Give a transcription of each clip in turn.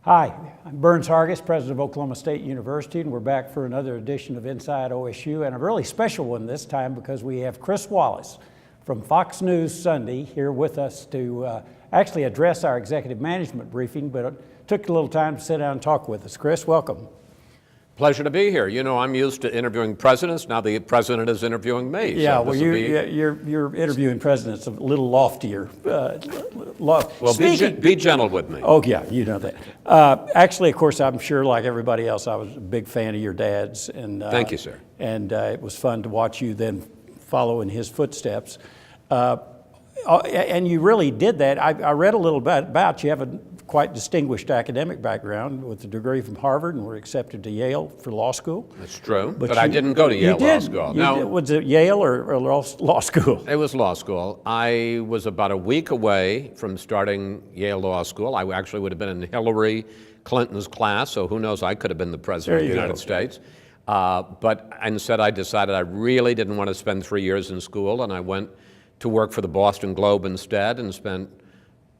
Hi, I'm Burns Hargis, President of Oklahoma State University, and we're back for another edition of Inside OSU, and a really special one this time because we have Chris Wallace from Fox News Sunday here with us to actually address our executive management briefing, but it took a little time to sit down and talk with us. Chris, welcome. Pleasure to be here. You know, I'm used to interviewing presidents. Now the president is interviewing me. Yeah, so well, you're interviewing presidents a little loftier. Well, be gentle with me. Oh, yeah, you know that. Actually, of course, I'm sure, like everybody else, I was a big fan of your dad's. And thank you, sir. And it was fun to watch you then follow in his footsteps. And you really did that. I read a little bit about you. You have a quite distinguished academic background with a degree from Harvard and were accepted to Yale for law school. That's true, but I didn't go to Yale Law School. No. Was it Yale or law school? It was law school. I was about a week away from starting Yale Law School. I actually would have been in Hillary Clinton's class, so who knows, I could have been the president of the United States. But instead I decided I really didn't want to spend 3 years in school, and I went to work for the Boston Globe instead and spent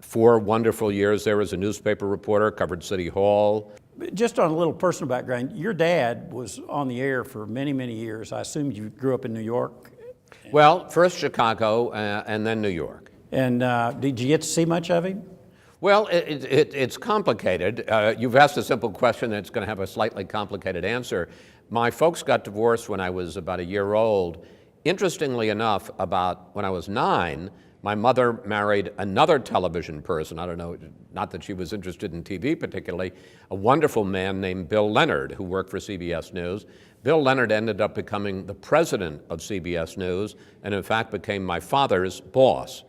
4 wonderful years there as a newspaper reporter, covered City Hall. Just on a little personal background, your dad was on the air for many, many years. I assume you grew up in New York? Well, first Chicago and then New York. And did you get to see much of him? Well, it's complicated. You've asked a simple question that's going to have a slightly complicated answer. My folks got divorced when I was about a year old. Interestingly enough, about when I was 9, my mother married another television person. I don't know, not that she was interested in TV particularly, a wonderful man named Bill Leonard who worked for CBS News. Bill Leonard ended up becoming the president of CBS News and in fact became my father's boss.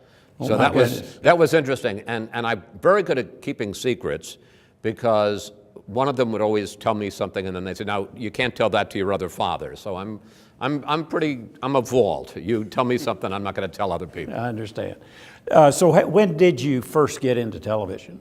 So that was interesting. And I'm very good at keeping secrets because one of them would always tell me something and then they say, now you can't tell that to your other father. So I'm a vault. You tell me something, I'm not going to tell other people. I understand. So when did you first get into television?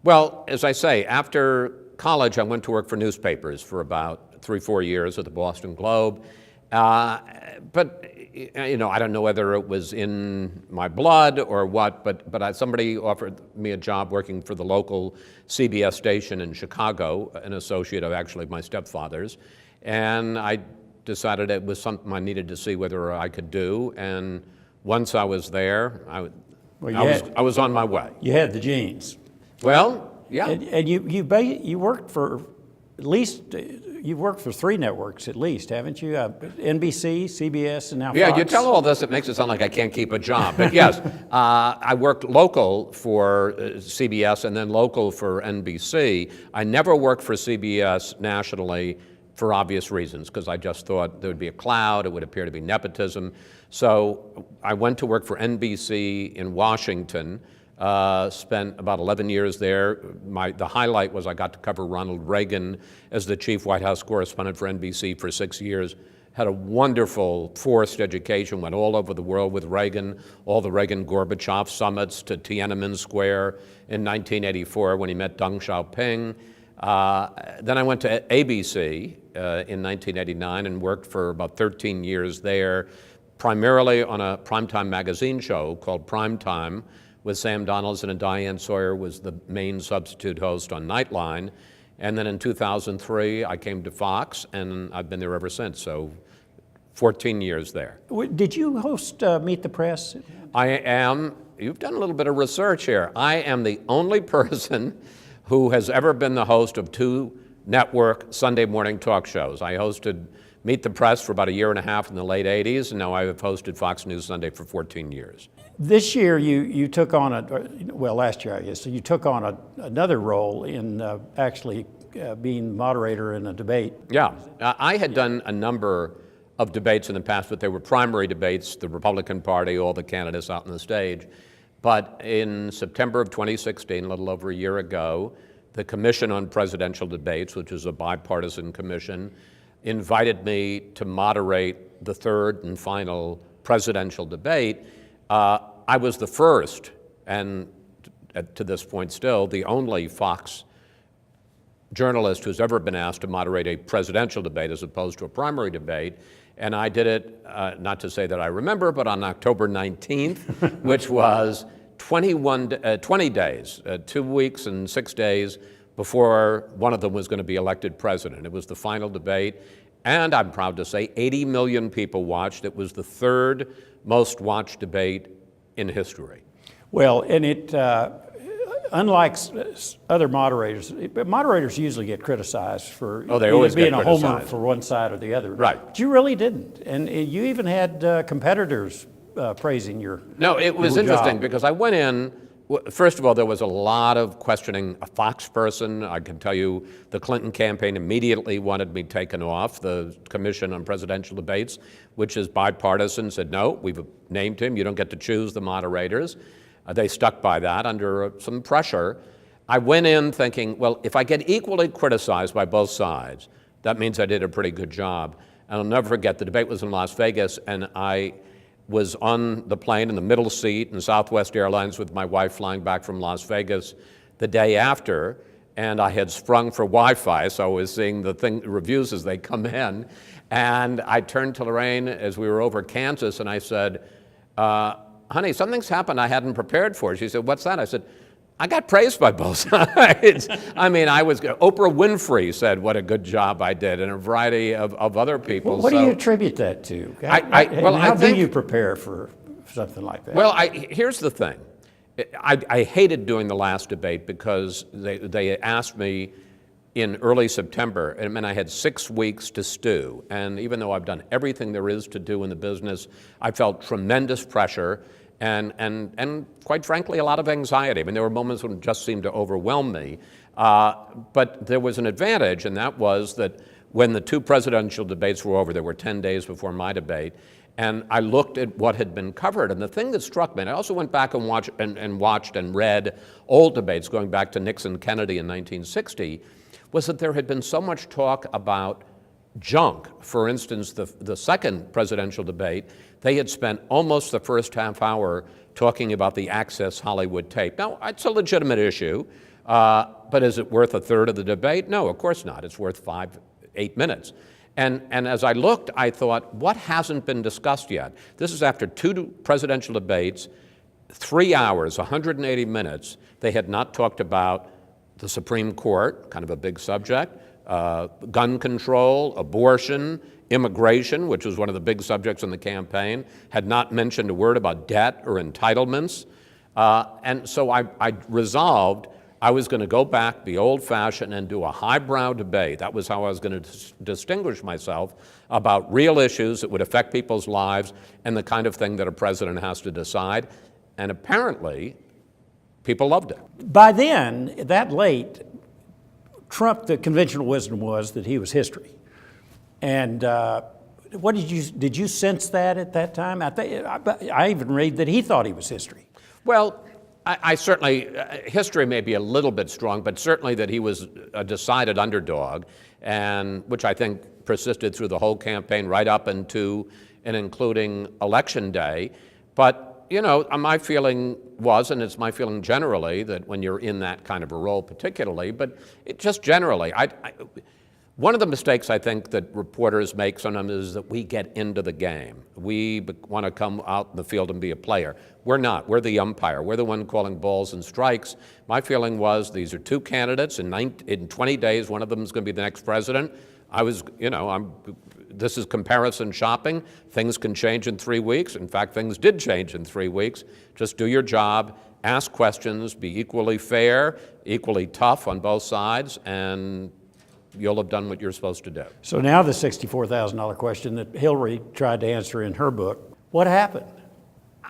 Well, as I say, after college, I went to work for newspapers for about 3-4 years at the Boston Globe. But you know, I don't know whether it was in my blood or what, but somebody offered me a job working for the local CBS station in Chicago, an associate of actually my stepfather's, and I decided it was something I needed to see whether I could do, and once I was there, I was on my way. You had the genes. Well, yeah. And you worked for at least, you've worked for 3 networks at least, haven't you? NBC, CBS, and now Fox. Yeah, you tell all this, it makes it sound like I can't keep a job. But yes, I worked local for CBS and then local for NBC. I never worked for CBS nationally for obvious reasons, because I just thought there would be a cloud, it would appear to be nepotism. So I went to work for NBC in Washington, spent about 11 years there. The highlight was I got to cover Ronald Reagan as the chief White House correspondent for NBC for 6 years. Had a wonderful forced education, went all over the world with Reagan, all the Reagan-Gorbachev summits to Tiananmen Square in 1984 when he met Deng Xiaoping. Then I went to ABC in 1989 and worked for about 13 years there, primarily on a primetime magazine show called Primetime with Sam Donaldson, and Diane Sawyer was the main substitute host on Nightline. And then in 2003, I came to Fox, and I've been there ever since, so 14 years there. Did you host Meet the Press? I am. You've done a little bit of research here. I am the only person who has ever been the host of 2 network Sunday morning talk shows. I hosted Meet the Press for about a year and a half in the late 80s, and now I have hosted Fox News Sunday for 14 years. This year you took on last year I guess, so you took on another role in actually being moderator in a debate. Yeah, I had done a number of debates in the past, but they were primary debates, the Republican Party, all the candidates out on the stage. But in September of 2016, a little over a year ago, the Commission on Presidential Debates, which is a bipartisan commission, invited me to moderate the 3rd and final presidential debate. I was the first, and to this point still, the only Fox journalist who's ever been asked to moderate a presidential debate as opposed to a primary debate. And I did it, not to say that I remember, but on October 19th, which was 20 days, 2 weeks and 6 days before one of them was going to be elected president. It was the final debate, and I'm proud to say 80 million people watched. It was the third most watched debate in history. Well, and it, unlike other moderators, moderators usually get criticized for they always being get a homer criticized. for one side or the other. Right. But you really didn't. And you even had competitors praising your No, it was your interesting job. because I went in, first of all, there was a lot of questioning a Fox person. I can tell you the Clinton campaign immediately wanted me taken off. The Commission on Presidential Debates, which is bipartisan, said, no, we've named him. You don't get to choose the moderators. They stuck by that under some pressure. I went in thinking, well, if I get equally criticized by both sides, that means I did a pretty good job. And I'll never forget, the debate was in Las Vegas, and I was on the plane in the middle seat in Southwest Airlines with my wife flying back from Las Vegas the day after, and I had sprung for Wi-Fi, so I was seeing the reviews as they come in. And I turned to Lorraine as we were over Kansas, and I said, honey, something's happened I hadn't prepared for. She said, what's that? I said, I got praised by both sides. I mean, Oprah Winfrey said what a good job I did, and a variety of other people. What do you attribute that to? How do you prepare for something like that? Well, here's the thing. I hated doing the last debate because they asked me in early September, and it meant I had 6 weeks to stew. And even though I've done everything there is to do in the business, I felt tremendous pressure and quite frankly, a lot of anxiety. I mean, there were moments when it just seemed to overwhelm me. But there was an advantage, and that was that when the two presidential debates were over, there were 10 days before my debate, and I looked at what had been covered. And the thing that struck me, and I also went back and watched and read old debates going back to Nixon-Kennedy in 1960, was that there had been so much talk about junk. For instance, the second presidential debate, they had spent almost the first half hour talking about the Access Hollywood tape. Now, it's a legitimate issue, but is it worth a third of the debate? No, of course not. It's worth 8 minutes. And as I looked, I thought, what hasn't been discussed yet? This is after 2 presidential debates, 3 hours, 180 minutes. They had not talked about the Supreme Court, kind of a big subject, gun control, abortion, immigration, which was one of the big subjects in the campaign, had not mentioned a word about debt or entitlements. And so I resolved I was going to go back, be old-fashioned, and do a highbrow debate. That was how I was going to distinguish myself about real issues that would affect people's lives and the kind of thing that a president has to decide. And apparently, people loved it. By then, that late, Trump, the conventional wisdom was that he was history. And what did you sense that at that time? I even read that he thought he was history. Well, I certainly, history may be a little bit strong, but certainly that he was a decided underdog, and which I think persisted through the whole campaign right up into and including Election Day. But, you know, my feeling was, and it's my feeling generally, that when you're in that kind of a role particularly, but just generally, one of the mistakes I think that reporters make sometimes is that we get into the game. We want to come out in the field and be a player. We're not. We're the umpire. We're the one calling balls and strikes. My feeling was these are two candidates. In 20 days, one of them is going to be the next president. This is comparison shopping. Things can change in 3 weeks. In fact, things did change in 3 weeks. Just do your job, ask questions, be equally fair, equally tough on both sides, and you'll have done what you're supposed to do. So now the $64,000 question that Hillary tried to answer in her book, what happened?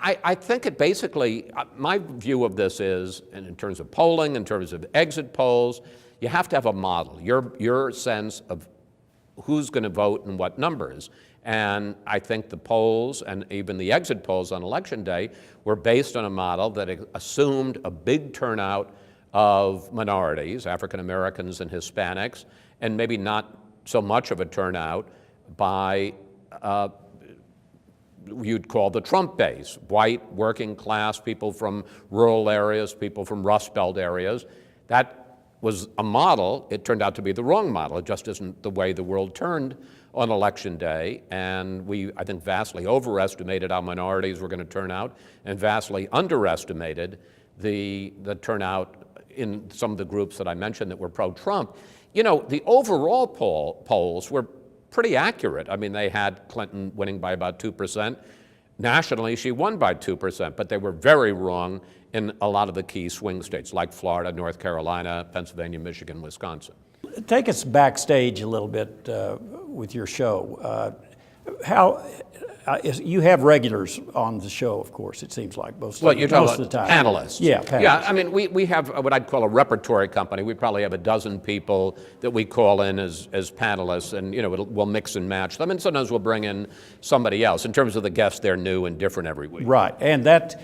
I think it basically, my view of this is, and in terms of polling, in terms of exit polls, you have to have a model, your sense of who's going to vote and what numbers. And I think the polls and even the exit polls on Election Day were based on a model that assumed a big turnout of minorities, African Americans and Hispanics, and maybe not so much of a turnout by you'd call the Trump base, white, working class, people from rural areas, people from Rust Belt areas. That was a model. It turned out to be the wrong model. It just isn't the way the world turned on Election Day, and we, I think, vastly overestimated how minorities were going to turn out and vastly underestimated the turnout in some of the groups that I mentioned that were pro-Trump, you know, the overall polls were pretty accurate. I mean, they had Clinton winning by about 2%. Nationally, she won by 2%, but they were very wrong in a lot of the key swing states like Florida, North Carolina, Pennsylvania, Michigan, Wisconsin. Take us backstage a little bit with your show. You have regulars on the show, of course, it seems like, most Well, of you're the talking time. about panelists. Yeah, panelists. Yeah, I mean, we have what I'd call a repertory company. We probably have a dozen people that we call in as panelists, and, you know, we'll mix and match them, and sometimes we'll bring in somebody else. In terms of the guests, they're new and different every week. Right, and that,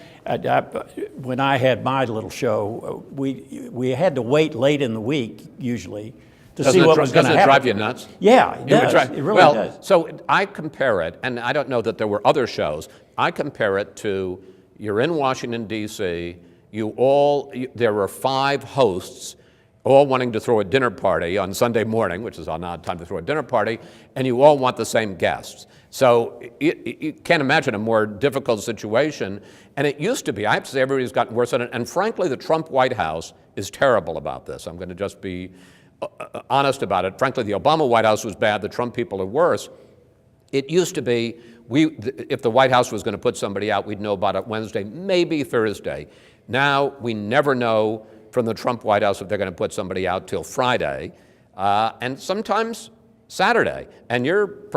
when I had my little show, we had to wait late in the week, usually, to see what was going to happen. Doesn't it drive you nuts? Yeah, it does. It really does. So I compare it, and I don't know that there were other shows. I compare it to, you're in Washington, D.C., there were 5 hosts all wanting to throw a dinner party on Sunday morning, which is an odd time to throw a dinner party, and you all want the same guests. So you can't imagine a more difficult situation. And it used to be, I have to say, everybody's gotten worse at it. And frankly, the Trump White House is terrible about this. I'm going to just be honest about it. Frankly, the Obama White House was bad. The Trump people are worse. It used to be, if the White House was going to put somebody out, we'd know about it Wednesday, maybe Thursday. Now we never know from the Trump White House if they're going to put somebody out till Friday, and sometimes Saturday. And you're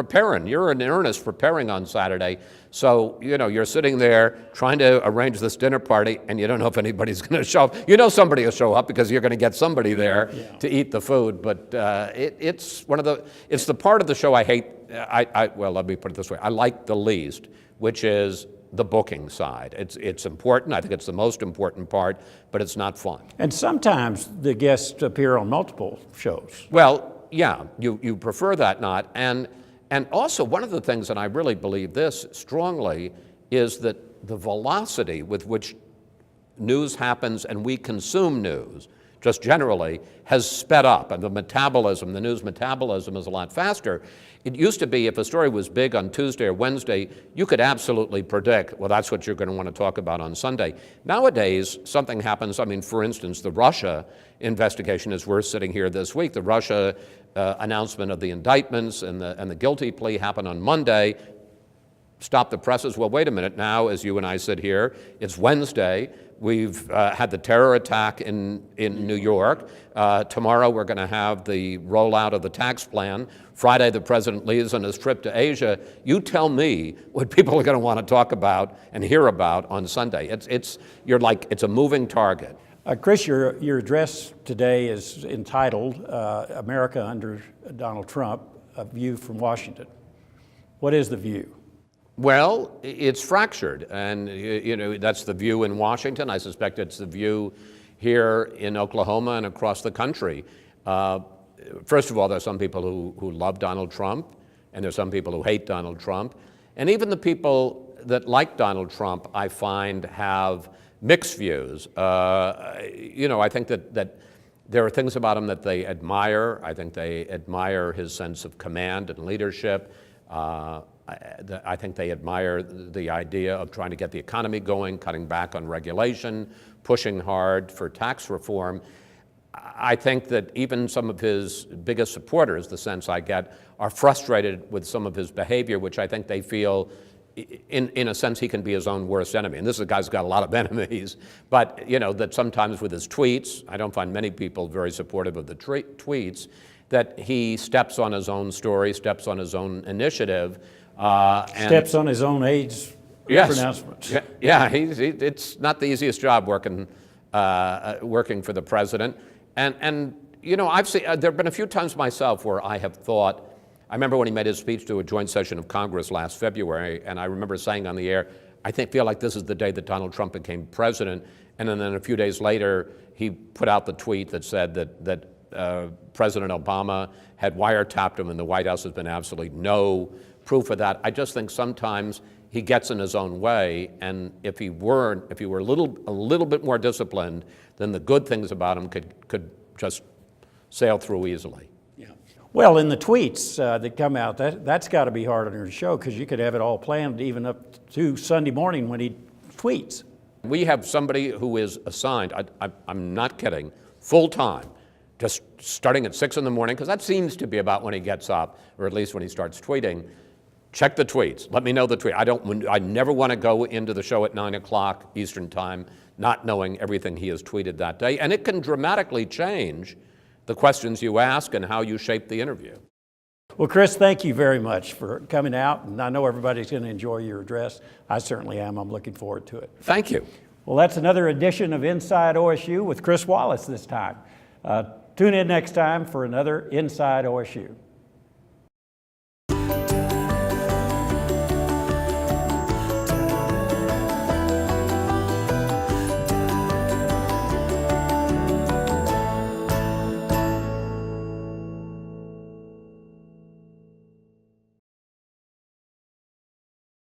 in earnest preparing on Saturday. So, you know, you're sitting there trying to arrange this dinner party, and you don't know if anybody's going to show up. You know somebody will show up because you're going to get somebody there to eat the food. But it's the part of the show I hate. Well, let me put it this way. I like the least, which is the booking side. It's important. I think it's the most important part, but it's not fun. And sometimes the guests appear on multiple shows. Well, yeah, you prefer that not. And also one of the things, and I really believe this strongly, is that the velocity with which news happens and we consume news, just generally, has sped up. And the news metabolism is a lot faster. It used to be if a story was big on Tuesday or Wednesday, you could absolutely predict, well, that's what you're going to want to talk about on Sunday. Nowadays, something happens. I mean, for instance, the Russia investigation, as we're sitting here this week, the Russia announcement of the indictments and the guilty plea happened on Monday. Stop the presses. Well, wait a minute. Now, as you and I sit here, it's Wednesday. We've had the terror attack in New York. Tomorrow we're going to have the rollout of the tax plan. Friday the president leaves on his trip to Asia. You tell me what people are going to want to talk about and hear about on Sunday. It's a moving target. Chris, your address today is entitled America Under Donald Trump, A View from Washington. What is the view? Well, it's fractured, and you know that's the view in Washington. I suspect it's the view here in Oklahoma and across the country. First of all, there are some people who love Donald Trump, and there are some people who hate Donald Trump. And even the people that like Donald Trump, I find, have mixed views. You know, I think that there are things about him that they admire. I think they admire his sense of command and leadership. I think they admire the idea of trying to get the economy going, cutting back on regulation, pushing hard for tax reform. I think that even some of his biggest supporters, the sense I get, are frustrated with some of his behavior, which I think they feel, in a sense, he can be his own worst enemy. And this is a guy who's got a lot of enemies, but you know that sometimes with his tweets, I don't find many people very supportive of the tweets, that he steps on his own story, steps on his own initiative. Steps on his own age pronouncements. Yeah, it's not the easiest job working for the president. And you know, I've seen, there have been a few times myself where I have thought, I remember when he made his speech to a joint session of Congress last February, and I remember saying on the air, I feel like this is the day that Donald Trump became president. And then a few days later, he put out the tweet that said that President Obama had wiretapped him, and the White House has been absolutely no proof of that. I just think sometimes he gets in his own way, and if he were a little bit more disciplined, then the good things about him could just sail through easily. Yeah. Well, in the tweets that come out, that's got to be hard on your show, because you could have it all planned even up to Sunday morning when he tweets. We have somebody who is assigned, I'm not kidding, full time, just starting at 6 in the morning, because that seems to be about when he gets up, or at least when he starts tweeting. Check the tweets. Let me know the tweet. I never want to go into the show at 9 o'clock Eastern time not knowing everything he has tweeted that day. And it can dramatically change the questions you ask and how you shape the interview. Well, Chris, thank you very much for coming out. And I know everybody's going to enjoy your address. I certainly am. I'm looking forward to it. Thank you. Well, that's another edition of Inside OSU with Chris Wallace this time. Tune in next time for another Inside OSU.